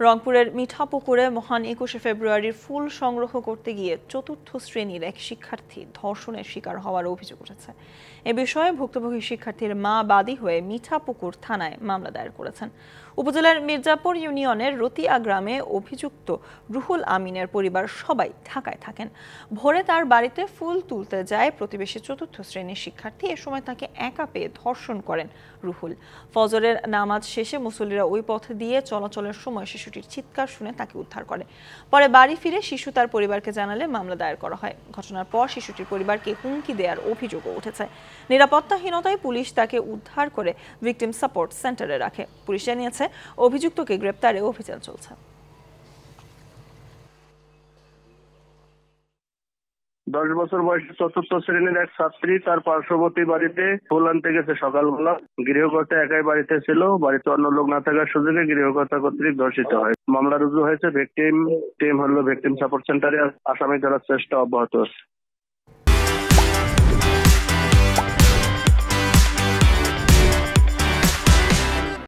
রংপুরের মিঠাপুকুরে মহান ২১শে ফেব্রুয়ারির ফুল সংগ্রহ করতে গিয়ে চতুর্থ শ্রেণীর এক শিক্ষার্থী ধর্ষণের শিকার হওয়ার অভিযোগ উঠেছে। এ বিষয়ে ভুক্তভোগী শিক্ষার্থীর মা বাদী হয়ে মিঠাপুকুর থানায় মামলা দায়ের করেছেন। উপজেলার মির্জাপুর ইউনিয়নের রতিয়া গ্রামে অভিযুক্ত রুহুল আমিনের পরিবার সবাই ঢাকায় থাকেন। ভোরে তার বাড়িতে ফুল তুলতে যায় প্রতিবেশী চতুর্থ শ্রেণীর শিক্ষার্থী। এ সময় তাকে একা পেয়ে ধর্ষণ করেন রুহুল। ফজরের নামাজ শেষে মুসল্লিরা ওই পথ দিয়ে চলাচলের সময় শিশুটির চিৎকার শুনে তাকে উদ্ধার করে। পরে বাড়ি ফিরে শিশু তার পরিবারকে জানালে মামলা দায়ের করা হয়। ঘটনার পর শিশুটির পরিবারকে হুমকি দেওয়ার অভিযোগও উঠেছে। নিরাপত্তাহীনতায় পুলিশ তাকে উদ্ধার করে ভিকটিম সাপোর্ট সেন্টারে রাখে। পুলিশ জানিয়েছে অভিযুক্তকে গ্রেপ্তারে অভিযান চলছে। 10 বছর বয়সী চতুর্থ শ্রেণীর এক ছাত্রী তার পার্শ্ববর্তী বাড়িতে ফুল আনতে গেছে সকালবেলা। গৃহকর্তা একাই বাড়িতে ছিল। বাড়িতে অন্য লোক না থাকার সুযোগে গৃহকর্তা কর্তৃক ধর্ষিত হয়। মামলা রুজু হয়েছে। ভিকটিম সাপোর্ট সেন্টারে আসামি ধরার চেষ্টা অব্যাহত আছে।